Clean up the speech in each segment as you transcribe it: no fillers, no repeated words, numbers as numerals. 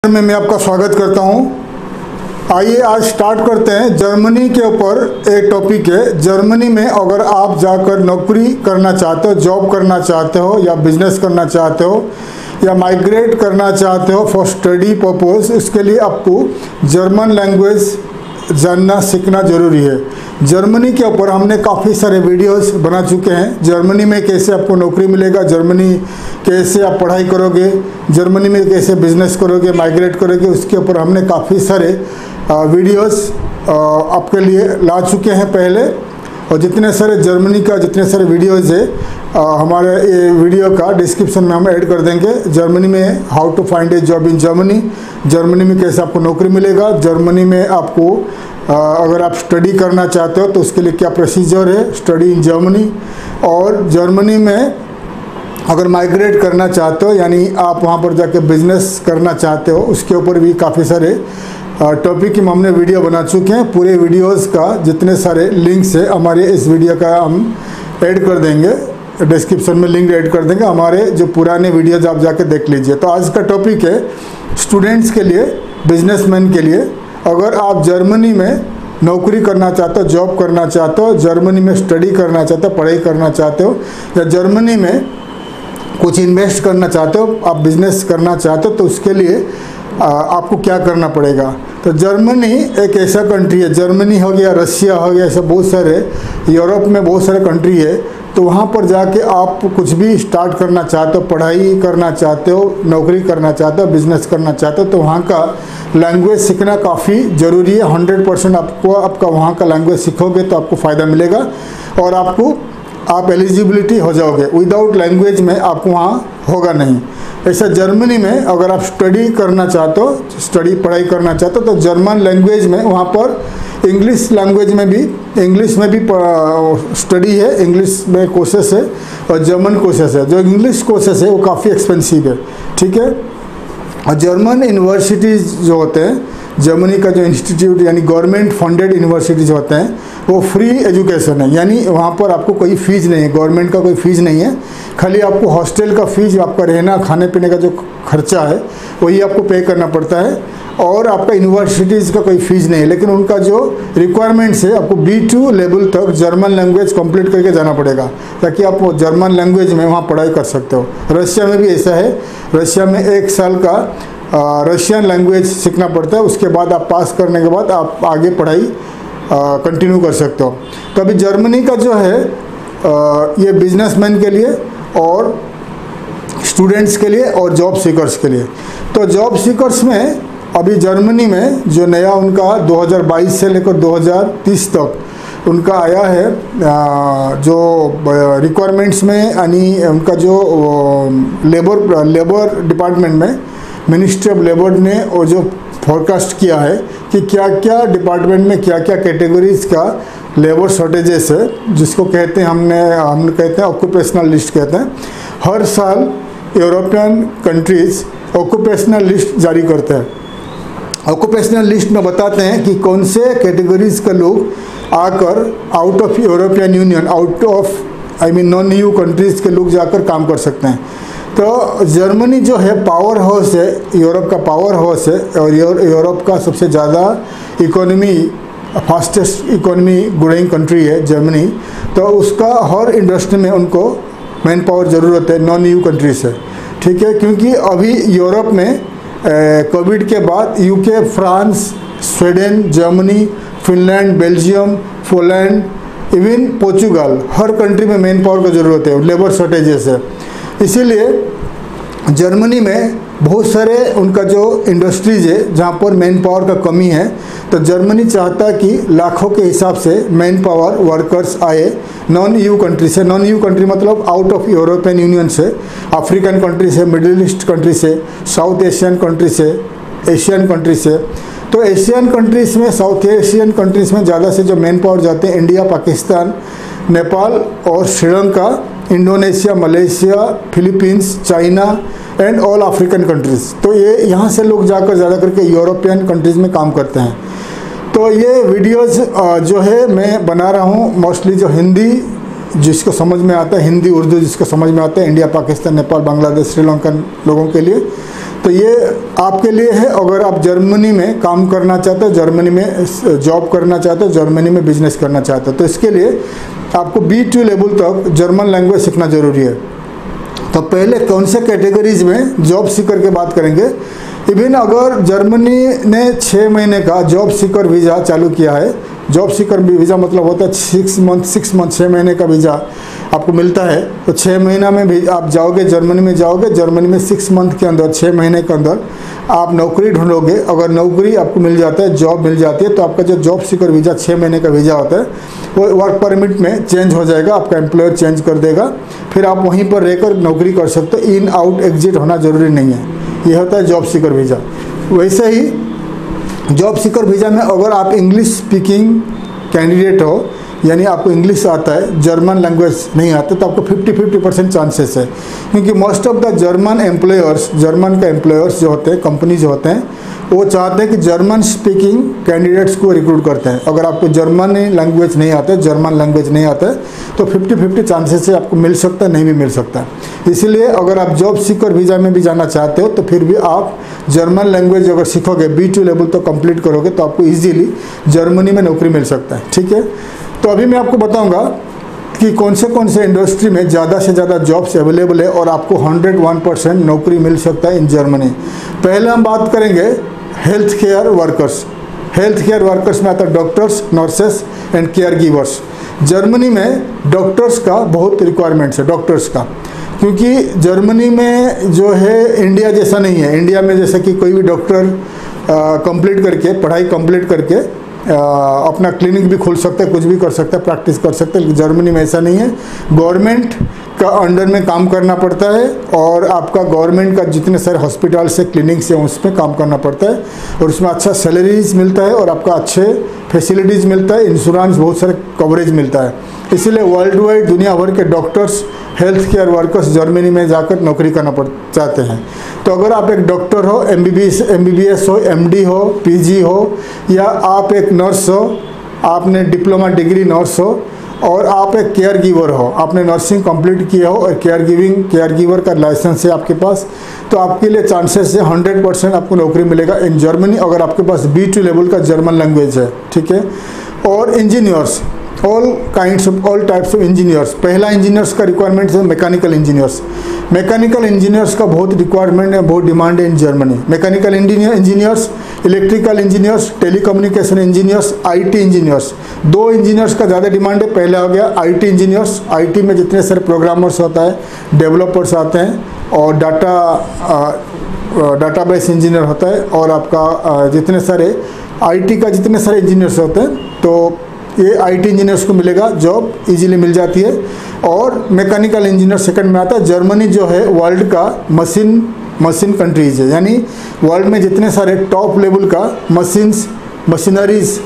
में मैं आपका स्वागत करता हूं। आइए आज स्टार्ट करते हैं। जर्मनी के ऊपर एक टॉपिक है। जर्मनी में अगर आप जाकर नौकरी करना चाहते हो, जॉब करना चाहते हो या बिजनेस करना चाहते हो या माइग्रेट करना चाहते हो फॉर स्टडी पर्पस, इसके लिए आपको जर्मन लैंग्वेज जानना सीखना ज़रूरी है। जर्मनी के ऊपर हमने काफ़ी सारे वीडियोस बना चुके हैं। जर्मनी में कैसे आपको नौकरी मिलेगा, जर्मनी कैसे आप पढ़ाई करोगे, जर्मनी में कैसे बिजनेस करोगे, माइग्रेट करोगे, उसके ऊपर हमने काफ़ी सारे वीडियोस आपके लिए ला चुके हैं पहले। और जितने सारे जर्मनी का जितने सारे वीडियोज़ है हमारे ये वीडियो का डिस्क्रिप्शन में हम ऐड कर देंगे। जर्मनी में how to find a job in Germany, Germany में कैसे आपको नौकरी मिलेगा, जर्मनी में आपको अगर आप स्टडी करना चाहते हो तो उसके लिए क्या प्रोसीजर है स्टडी इन जर्मनी, और जर्मनी में अगर माइग्रेट करना चाहते हो यानी आप वहाँ पर जाके बिजनेस करना चाहते हो, उसके ऊपर भी काफ़ी सारे टॉपिक की हमने वीडियो बना चुके हैं। पूरे वीडियोस का जितने सारे लिंक्स है हमारे इस वीडियो का हम ऐड कर देंगे, डिस्क्रिप्शन में लिंक ऐड कर देंगे। हमारे जो पुराने वीडियोज आप जाके देख लीजिए। तो आज का टॉपिक है स्टूडेंट्स के लिए, बिजनेसमैन के लिए। अगर आप जर्मनी में नौकरी करना चाहते हो, जॉब करना चाहते हो, जर्मनी में स्टडी करना चाहते हो, पढ़ाई करना चाहते हो, या जर्मनी में कुछ इन्वेस्ट करना चाहते हो, आप बिजनेस करना चाहते हो, तो उसके लिए आपको क्या करना पड़ेगा। तो जर्मनी एक ऐसा कंट्री है, जर्मनी हो गया, रशिया हो गया, ऐसे बहुत सारे यूरोप में बहुत सारे कंट्री है। तो वहाँ पर जाके आप कुछ भी स्टार्ट करना चाहते हो, पढ़ाई करना चाहते हो, नौकरी करना चाहते हो, बिजनेस करना चाहते हो, तो वहाँ का लैंग्वेज सीखना काफ़ी ज़रूरी है। 100% आपका वहाँ का लैंग्वेज सीखोगे तो आपको फ़ायदा मिलेगा और आप एलिजिबिलिटी हो जाओगे। विदाउट लैंग्वेज में आपको वहाँ होगा नहीं। ऐसा जर्मनी में अगर आप स्टडी करना चाहते हो, पढ़ाई करना चाहते हो, तो जर्मन लैंग्वेज में वहाँ पर इंग्लिश लैंग्वेज में भी स्टडी है, इंग्लिश में कोर्सेस है और जर्मन कोर्सेस है। जो इंग्लिश कोर्सेस है वो काफ़ी एक्सपेंसिव है, ठीक है। और जर्मन यूनिवर्सिटीज़ जो होते हैं, जर्मनी का जो इंस्टीट्यूट यानी गवर्नमेंट फंडेड यूनिवर्सिटीज़ होते हैं, वो फ्री एजुकेशन है, यानी वहाँ पर आपको कोई फ़ीस नहीं है, गवर्नमेंट का कोई फ़ीस नहीं है। खाली आपको हॉस्टल का फ़ीस, आपका रहना खाने पीने का जो खर्चा है वही आपको पे करना पड़ता है, और आपका यूनिवर्सिटीज़ का कोई फ़ीस नहीं है। लेकिन उनका जो रिक्वायरमेंट्स है, आपको B2 लेवल तक जर्मन लैंग्वेज कंप्लीट करके जाना पड़ेगा ताकि आप जर्मन लैंग्वेज में वहाँ पढ़ाई कर सकते हो। रशिया में भी ऐसा है, रशिया में 1 साल का रशियन लैंग्वेज सीखना पड़ता है। उसके बाद आप पास करने के बाद आप आगे पढ़ाई कंटिन्यू कर सकते हो। तो अभी जर्मनी का जो है ये बिजनेसमैन के लिए और स्टूडेंट्स के लिए और जॉब सीकर्स के लिए। तो जॉब सीकर्स में अभी जर्मनी में जो नया उनका 2022 से लेकर 2030 तक उनका आया है जो रिक्वायरमेंट्स में, यानी उनका जो लेबर डिपार्टमेंट में मिनिस्ट्री ऑफ लेबर ने और जो फोरकास्ट किया है कि क्या क्या डिपार्टमेंट में क्या क्या कैटेगरीज का लेबर शॉर्टेजेस है, जिसको कहते हैं हम कहते हैं ऑक्यूपेशनल लिस्ट कहते हैं। हर साल यूरोपियन कंट्रीज ऑक्यूपेशनल लिस्ट जारी करते हैं। ऑक्यूपेशनल लिस्ट में बताते हैं कि कौन से कैटेगरीज का लोग आकर out of European union, out of non EU countries के लोग जाकर काम कर सकते हैं। तो जर्मनी जो है पावर हाउस है, यूरोप का पावर हाउस है और यूरोप का सबसे ज़्यादा economy, fastest economy growing country है जर्मनी। तो उसका हर इंडस्ट्री में उनको मैन पावर ज़रूरत है नॉन EU कंट्री से, ठीक है। क्योंकि अभी यूरोप में कोविड के बाद UK, France, Sweden, Germany, Finland, Belgium, Poland, even Portugal, हर कंट्री में मैन पावर की ज़रूरत है, लेबर शॉर्टेजेस है। इसीलिए जर्मनी में बहुत सारे उनका जो इंडस्ट्रीज है जहाँ पर मैन पावर का कमी है, तो जर्मनी चाहता है कि लाखों के हिसाब से मैन पावर वर्कर्स आए नॉन EU कंट्री से। नॉन EU कंट्री मतलब आउट ऑफ यूरोपियन यूनियन से, अफ्रीकन कंट्री से, मिडिल ईस्ट कंट्री से, साउथ एशियन कंट्री से, एशियन कंट्री से। तो एशियन कंट्रीज़ में, साउथ एशियन कंट्रीज़ में ज़्यादा से जो मैन पावर जाते हैं इंडिया, पाकिस्तान, नेपाल और Sri Lanka, Indonesia, Malaysia, Philippines, China and all African countries. तो ये यहाँ से लोग जाकर ज़्यादा करके यूरोपियन कंट्रीज़ में काम करते हैं। तो ये वीडियोज़ जो है मैं बना रहा हूँ मोस्टली जो हिंदी जिसको समझ में आता है, हिंदी उर्दू जिसको समझ में आता है, इंडिया, पाकिस्तान, नेपाल, बांग्लादेश, श्रीलंकन लोगों के लिए। तो ये आपके लिए है अगर आप जर्मनी में काम करना चाहते हो, जर्मनी में जॉब करना चाहते हो, जर्मनी में बिजनेस करना चाहते हो। तो इसके लिए आपको B2 लेवल तक जर्मन लैंग्वेज सीखना ज़रूरी है। तो पहले कौन से कैटेगरीज में जॉब सीकर के बात करेंगे। इवन अगर जर्मनी ने 6 महीने का जॉब सीकर वीज़ा चालू किया है, जॉब सीकर वीज़ा मतलब होता है 6 मंथ 6 महीने का वीज़ा आपको मिलता है। तो 6 महीना में भी आप जाओगे, जर्मनी में जाओगे, जर्मनी में 6 मंथ के अंदर 6 महीने के अंदर आप नौकरी ढूंढोगे। अगर नौकरी आपको मिल जाता है, जॉब मिल जाती है, तो आपका जो जॉब सीकर वीज़ा 6 महीने का वीज़ा होता है वो वर्क परमिट में चेंज हो जाएगा, आपका एम्प्लॉयर चेंज कर देगा, फिर आप वहीं पर रहकर नौकरी कर सकते हो। इन आउट एग्जिट होना ज़रूरी नहीं है, ये होता है जॉब सीकर वीज़ा। वैसे ही जॉब सीकर वीज़ा में अगर आप इंग्लिश स्पीकिंग कैंडिडेट हो, यानी आपको इंग्लिश आता है, जर्मन लैंग्वेज नहीं आते, तो आपको 50-50% चांसेस है। क्योंकि most of the German employers, German के एम्प्लॉयर्स जो होते हैं, कंपनी जो होते हैं, वो चाहते हैं कि जर्मन स्पीकिंग कैंडिडेट्स को रिक्रूट करते हैं। अगर आपको जर्मन लैंग्वेज नहीं आता है, जर्मन लैंग्वेज नहीं आता है, तो 50-50 चांसेस से आपको मिल सकता है, नहीं भी मिल सकता। इसीलिए अगर आप जॉब सीकर वीज़ा में भी जाना चाहते हो तो फिर भी आप जर्मन लैंग्वेज अगर सीखोगे, B2 लेवल तो कंप्लीट करोगे, तो आपको ईजिली जर्मनी में नौकरी मिल सकता है। ठीक है, तो अभी मैं आपको बताऊंगा कि कौन से इंडस्ट्री में ज़्यादा से ज़्यादा जॉब्स अवेलेबल है और आपको 101% नौकरी मिल सकता है इन जर्मनी। पहले हम बात करेंगे health care workers. Health care workers में आता है doctors, nurses and care givers. Germany में डॉक्टर्स का बहुत रिक्वायरमेंट्स है, डॉक्टर्स का, क्योंकि जर्मनी में जो है इंडिया जैसा नहीं है। इंडिया में जैसे कि कोई भी डॉक्टर कंप्लीट करके, पढ़ाई कंप्लीट करके अपना क्लिनिक भी खोल सकता है, कुछ भी कर सकता है, प्रैक्टिस कर सकता है। लेकिन जर्मनी में ऐसा नहीं है, गवर्नमेंट का अंडर में काम करना पड़ता है और आपका गवर्नमेंट का जितने सारे हॉस्पिटल्स से, क्लिनिक्स है, उसमें काम करना पड़ता है और उसमें अच्छा सैलरीज मिलता है और आपका अच्छे फैसिलिटीज़ मिलता है, इंश्योरेंस, बहुत सारे कवरेज मिलता है। इसीलिए वर्ल्ड वाइड दुनिया भर के doctors, health care workers Germany में जाकर नौकरी करना चाहते हैं। तो अगर आप एक डॉक्टर हो, MBBS हो, MD हो, PG हो, या आप एक नर्स हो, आपने डिप्लोमा डिग्री नर्स हो, और आप एक केयर गिवर हो, आपने नर्सिंग कंप्लीट किया हो और केयर गिवर का लाइसेंस है आपके पास, तो आपके लिए चांसेस है 100% आपको नौकरी मिलेगा इन जर्मनी अगर आपके पास B2 लेवल का जर्मन लैंग्वेज है। ठीक है, और engineers, all types of engineers. पहला इंजीनियर्स का रिक्वायरमेंट है मैकेनिकल इंजीनियर्स। मैकेनिकल इंजीनियर्स का बहुत रिक्वायरमेंट है, बहुत डिमांड है in Germany. Mechanical engineers, electrical engineers, telecommunication engineers, IT engineers. 2 engineers का ज़्यादा डिमांड है। पहला हो गया IT इंजीनियर्स। IT में जितने सारे प्रोग्रामर्स होता है, डेवलपर्स आते हैं, और डाटाबेस इंजीनियर होता है, और आपका जितने सारे IT का जितने सारे इंजीनियर्स होते हैं, तो ये IT इंजीनियर्स को मिलेगा, जॉब इजीली मिल जाती है। और मैकेनिकल इंजीनियर सेकंड में आता है। जर्मनी जो है वर्ल्ड का मशीन कंट्रीज है, यानी वर्ल्ड में जितने सारे टॉप लेवल का मशीनरीज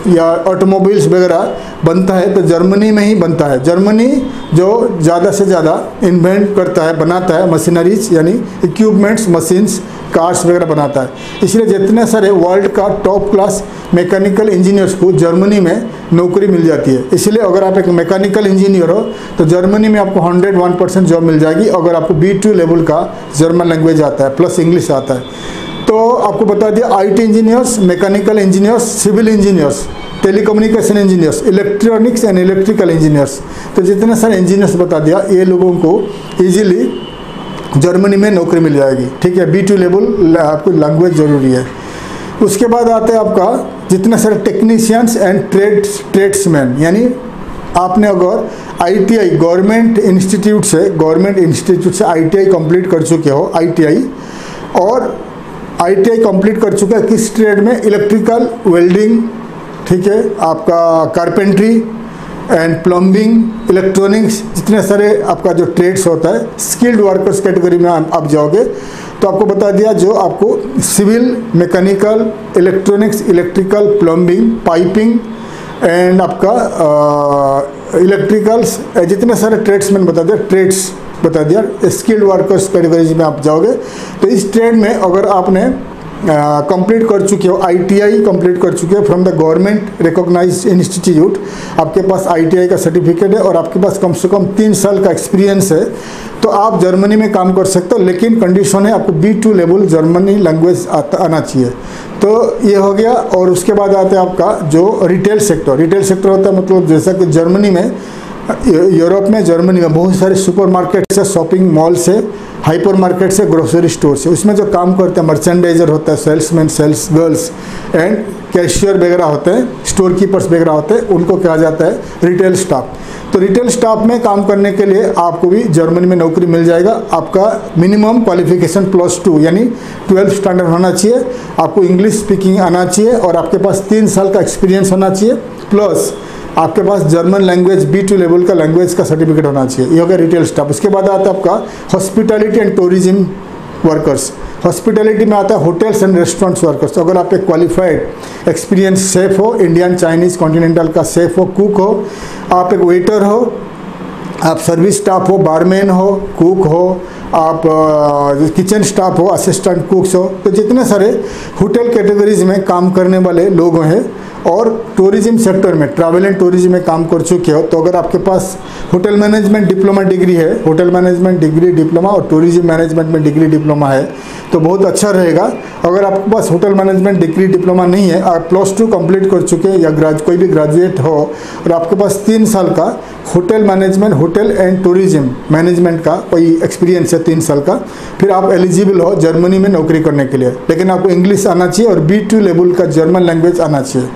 या ऑटोमोबाइल्स वगैरह बनता है तो जर्मनी में ही बनता है। जर्मनी जो ज़्यादा से ज़्यादा इन्वेंट करता है, बनाता है मशीनरीज, यानी इक्विपमेंट्स, मशीन्स, कार्स वगैरह बनाता है। इसलिए जितने सारे वर्ल्ड का टॉप क्लास मैकेनिकल इंजीनियर्स को जर्मनी में नौकरी मिल जाती है। इसलिए अगर आप एक मैकेनिकल इंजीनियर हो तो जर्मनी में आपको 101% जॉब मिल जाएगी अगर आपको B2 लेवल का जर्मन लैंग्वेज आता है प्लस इंग्लिश आता है। तो आपको बता दिया IT engineers, mechanical engineers, civil engineers, telecommunication engineers, electronics and electrical engineers. तो जितने सारे इंजीनियर्स बता दिया, ये लोगों को ईजिली जर्मनी में नौकरी मिल जाएगी। ठीक है, B2 लेवल आपको लैंग्वेज ज़रूरी है। उसके बाद आते हैं आपका जितने सारे टेक्नीशियंस एंड ट्रेड्समैन, यानी आपने अगर ITI गवर्नमेंट इंस्टीट्यूट से ITI कंप्लीट कर चुके हो, ITI कंप्लीट कर चुका है किस ट्रेड में? इलेक्ट्रिकल, वेल्डिंग, ठीक है, आपका कारपेंट्री एंड प्लम्बिंग, इलेक्ट्रॉनिक्स, जितने सारे आपका जो ट्रेड्स होता है, स्किल्ड वर्कर्स कैटेगरी में आप जाओगे तो आपको बता दिया जो आपको civil, mechanical, electronics, electrical, plumbing, piping and आपका इलेक्ट्रिकल्स, जितने सारे ट्रेड्समैन बता दिया, ट्रेड्स बता दिया, स्किल्ड वर्कर्स कैटेगरी में आप जाओगे। तो इस ट्रेड में अगर आपने कंप्लीट कर चुके हो, ITI कंप्लीट कर चुके हो from the government recognised institute, आपके पास ITI का सर्टिफिकेट है और आपके पास कम से कम 3 साल का एक्सपीरियंस है, तो आप जर्मनी में काम कर सकते हो, लेकिन कंडीशन है आपको B2 लेवल जर्मनी लैंग्वेज आना चाहिए। तो ये हो गया। और उसके बाद आता है आपका जो रिटेल सेक्टर। रिटेल सेक्टर होता है मतलब जैसा कि जर्मनी में, यूरोप में, जर्मनी में बहुत सारे सुपरमार्केट से, शॉपिंग मॉल से, हाइपर मार्केट से, ग्रोसरी स्टोर से, उसमें जो काम करते हैं मर्चेंडाइजर होता है, salesman, sales girls and cashier वगैरह होते हैं, स्टोर कीपर्स वगैरह होते हैं, उनको कहा जाता है रिटेल स्टाफ। तो रिटेल स्टाफ में काम करने के लिए आपको भी जर्मनी में नौकरी मिल जाएगा। आपका मिनिमम क्वालिफिकेशन +2 यानी 12th स्टैंडर्ड होना चाहिए, आपको इंग्लिश स्पीकिंग आना चाहिए और आपके पास 3 साल का एक्सपीरियंस होना चाहिए, प्लस आपके पास जर्मन लैंग्वेज B2 लेवल का लैंग्वेज का सर्टिफिकेट होना चाहिए। ये हो गया रिटेल स्टाफ। उसके बाद आता है आपका hospitality and tourism workers. Hospitality में आता है होटल्स एंड रेस्टोरेंट्स वर्कर्स। तो अगर आप एक क्वालिफाइड एक्सपीरियंस शेफ हो, इंडियन, चाइनीज़, कॉन्टिनेंटल का शेफ हो, कुक हो, आप एक वेटर हो, आप सर्विस स्टाफ हो, बारमैन हो, कुक हो, आप किचन स्टाफ हो, असिस्टेंट कुक्स हो, तो जितने सारे होटल कैटेगरीज में काम करने वाले लोग हैं और टूरिज्म सेक्टर में, ट्रैवल एंड टूरिज्म में काम कर चुके हो, तो अगर आपके पास होटल मैनेजमेंट डिप्लोमा डिग्री है, होटल मैनेजमेंट डिग्री डिप्लोमा और टूरिज्म मैनेजमेंट में डिग्री डिप्लोमा है तो बहुत अच्छा रहेगा। अगर आपके पास होटल मैनेजमेंट डिग्री डिप्लोमा नहीं है, आप +2 कंप्लीट कर चुके हैं या कोई भी ग्रेजुएट हो और आपके पास 3 साल का hotel management, hotel and tourism management का कोई एक्सपीरियंस है 3 साल का, फिर आप एलिजिबल हो जर्मनी में नौकरी करने के लिए। लेकिन आपको इंग्लिश आना चाहिए और B2 लेवल का जर्मन लैंग्वेज आना चाहिए।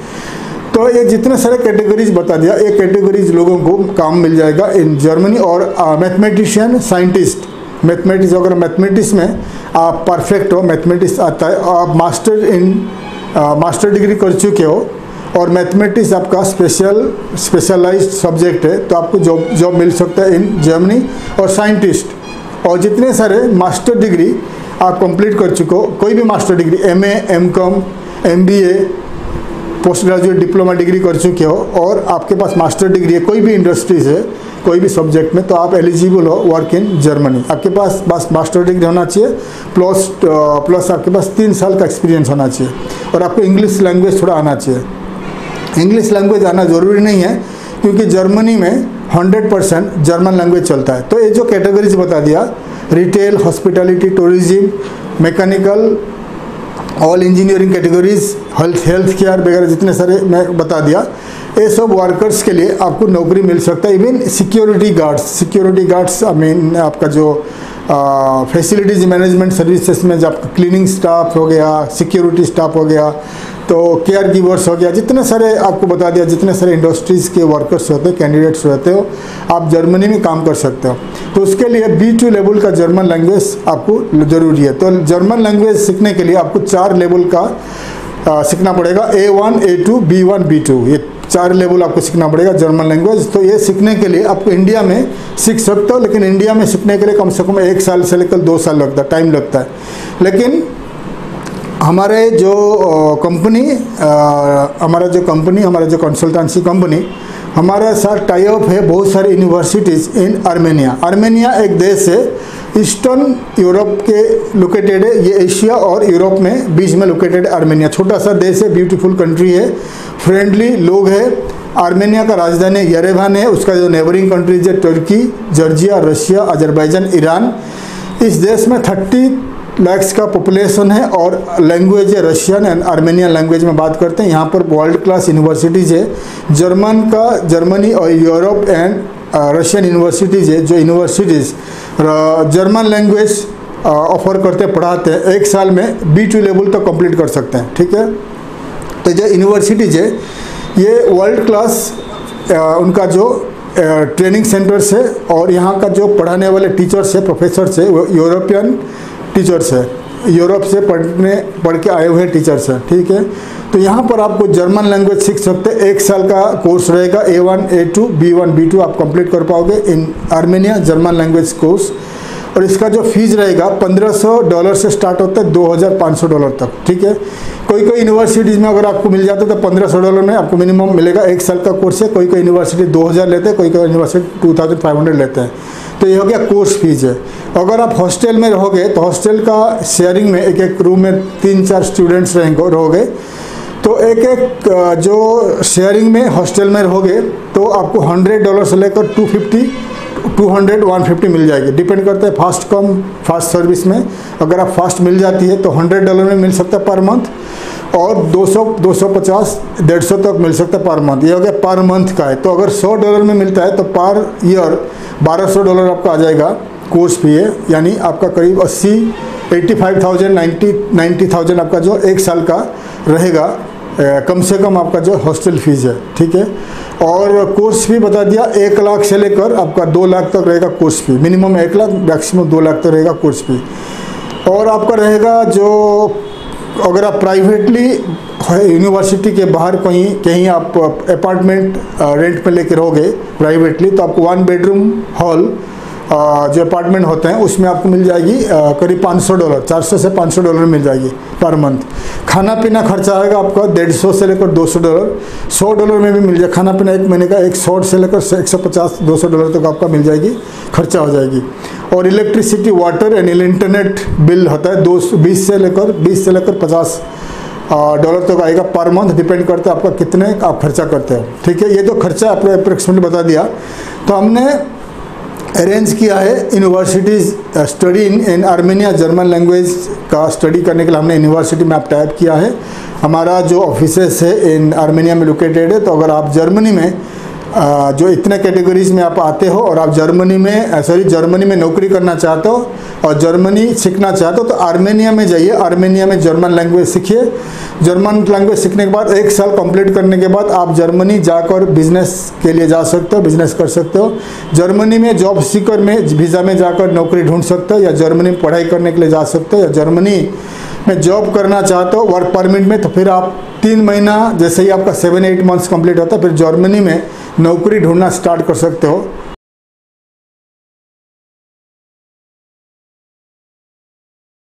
तो ये जितने सारे कैटेगरीज बता दिया, ये कैटेगरीज लोगों को काम मिल जाएगा इन जर्मनी। और मैथमेटिशियन, साइंटिस्ट, मैथमेटिक्स, अगर मैथमेटिक्स में आप परफेक्ट हो, मैथमेटिक्स आता है, आप मास्टर डिग्री कर चुके हो और मैथमेटिक्स आपका स्पेशलाइज्ड सब्जेक्ट है, तो आपको जॉब मिल सकता है इन जर्मनी। और साइंटिस्ट और जितने सारे मास्टर डिग्री आप कंप्लीट कर चुके हो, कोई भी master degree, MA, MCOM, MBA, post graduate diploma degree कर चुके हो और आपके पास मास्टर डिग्री है कोई भी इंडस्ट्रीज है, कोई भी सब्जेक्ट में, तो आप एलिजिबल हो वर्क इन जर्मनी। आपके पास बस मास्टर डिग्री होना चाहिए, प्लस आपके पास 3 साल का एक्सपीरियंस होना चाहिए और आपको इंग्लिश लैंग्वेज थोड़ा आना चाहिए। इंग्लिश लैंग्वेज आना ज़रूरी नहीं है क्योंकि जर्मनी में 100% जर्मन लैंग्वेज चलता है। तो ये जो कैटेगरीज बता दिया, retail, hospitality, tourism, mechanical, all engineering categories, health care वगैरह जितने सारे मैं बता दिया, ये सब वर्कर्स के लिए आपको नौकरी मिल सकता है। Even security guards I mean आपका जो फैसिलिटीज़ मैनेजमेंट सर्विसेज में जब क्लीनिंग स्टाफ हो गया, सिक्योरिटी स्टाफ हो गया, तो केयर गिवर्स हो गया, जितने सारे आपको बता दिया, जितने सारे इंडस्ट्रीज़ के वर्कर्स होते हैं, कैंडिडेट्स रहते हो, आप जर्मनी में काम कर सकते हो। तो उसके लिए B2 लेवल का जर्मन लैंग्वेज आपको ज़रूरी है। तो जर्मन लैंग्वेज सीखने के लिए आपको 4 लेवल का सीखना पड़ेगा, A1, A2, B1, B2, ये 4 लेवल आपको सीखना पड़ेगा जर्मन लैंग्वेज। तो ये सीखने के लिए आपको इंडिया में सीख सकते हो, लेकिन इंडिया में सीखने के लिए कम से कम 1 साल से लेकर 2 साल लगता है, टाइम लगता है। लेकिन हमारे जो हमारा जो कंसल्टेंसी कंपनी, हमारा साथ टाई अप है बहुत सारे यूनिवर्सिटीज़ इन आर्मेनिया। आर्मेनिया एक देश है, ईस्टर्न यूरोप के लोकेटेड है, ये एशिया और यूरोप में बीच में लोकेटेड है। आर्मेनिया छोटा सा देश है, ब्यूटीफुल कंट्री है, फ्रेंडली लोग है। आर्मेनिया का राजधानी येरेवान है, उसका जो नेबरिंग कंट्रीज है तुर्की, जॉर्जिया, रशिया, अजरबैजान, ईरान। इस देश में 30 लाख का पॉपुलेशन है और लैंग्वेज है रशियन एंड आर्मेनियन लैंग्वेज में बात करते हैं। यहाँ पर वर्ल्ड क्लास यूनिवर्सिटीज़ है, जर्मनी और यूरोप एंड रशियन यूनिवर्सिटीज़ है, जो यूनिवर्सिटीज़ जर्मन लैंग्वेज ऑफर करते पढ़ाते हैं। 1 साल में B2 लेवल तक कंप्लीट कर सकते हैं, ठीक है। तो जो यूनिवर्सिटीज़ है ये वर्ल्ड क्लास उनका जो ट्रेनिंग सेंटर्स है और यहाँ का जो पढ़ाने वाले टीचर्स है, प्रोफेसर्स है, वो यूरोपियन टीचर्स है, यूरोप से पढ़ के आए हुए टीचर्स हैं, ठीक है। तो यहाँ पर आपको जर्मन लैंग्वेज सीख सकते हैं। 1 साल का कोर्स रहेगा, A1, A2, B1, B2 आप कंप्लीट कर पाओगे इन आर्मेनिया जर्मन लैंग्वेज कोर्स। और इसका जो फीस रहेगा $1500 से स्टार्ट होता है $2500 तक, ठीक है। कोई यूनिवर्सिटीज़ में अगर आपको मिल जाता है तो $1500 में आपको मिनिमम मिलेगा। 1 साल का कोर्स है, कोई यूनिवर्सिटी 2000 लेते हैं, कोई यूनिवर्सिटी 2500 लेते हैं। तो ये हो गया कोर्स फीस है। अगर आप हॉस्टल में रहोगे तो हॉस्टल का शेयरिंग में एक रूम में 3-4 स्टूडेंट्स रहोगे, तो एक जो शेयरिंग में हॉस्टल में रहोगे तो आपको $100 से लेकर $250 $200-150 मिल जाएगी, डिपेंड करता है फास्ट कम फास्ट सर्विस में। अगर आप फास्ट मिल जाती है तो $100 में मिल सकता है पर मंथ, और 200, 250, 150 तक मिल सकता है पर मंथ। ये हो गया पर मंथ का है। तो अगर $100 में मिलता है तो पर ईयर $1200 आपका आ जाएगा कोर्स फी है, यानी आपका करीब 85,000 90,000 आपका जो एक साल का रहेगा कम से कम आपका जो हॉस्टल फीस है, ठीक है। और कोर्स फी बता दिया 1 लाख से लेकर आपका 2 लाख तक रहेगा course fee, minimum 1 lakh maximum 2 lakh तक रहेगा कोर्स फी। और आपका रहेगा जो अगर आप प्राइवेटली यूनिवर्सिटी के बाहर कहीं आप अपार्टमेंट रेंट पे लेकर रहोगे प्राइवेटली, तो आपको 1 बेडरूम हॉल जो अपार्टमेंट होते हैं उसमें आपको मिल जाएगी करीब $500, 400 से $500 मिल जाएगी पर मंथ। खाना पीना खर्चा आएगा आपका $150 से लेकर $200, $100 में भी मिल जाए खाना पीना, एक महीने का 100 से लेकर 150-200 तक आपका मिल जाएगी, खर्चा हो जाएगी। और electricity water and internet bill होता है 20 से लेकर $50 तक आएगा पर मंथ, डिपेंड करता है आपका कितने आप खर्चा करते हो, ठीक है। ये तो खर्चा आपको अप्रोक्सीमेटली बता दिया। तो हमने अरेंज किया है universities study in Armenia German language का स्टडी करने के लिए हमने यूनिवर्सिटी में आप टाइप किया है। हमारा जो ऑफिसेस है इन आर्मेनिया में लोकेटेड है। तो अगर आप जर्मनी में जो इतने कैटेगरीज में आप आते हो और आप जर्मनी में नौकरी करना चाहते हो और जर्मनी सीखना चाहते हो तो आर्मेनिया में जाइए, आर्मेनिया में जर्मन लैंग्वेज सीखिए। जर्मन लैंग्वेज सीखने के बाद 1 साल कंप्लीट करने के बाद आप जर्मनी जाकर बिजनेस के लिए जा सकते हो, बिजनेस कर सकते हो। जर्मनी में जॉब सीकर में वीज़ा में जाकर नौकरी ढूंढ सकते हो, या जर्मनी में पढ़ाई करने के लिए जा सकते हो, या जर्मनी में जॉब करना चाहते हो वर्क परमिट में, तो फिर आप 3 महीना जैसे ही आपका 7-8 मंथ्स कंप्लीट होता है फिर जर्मनी में नौकरी ढूंढना स्टार्ट कर सकते हो।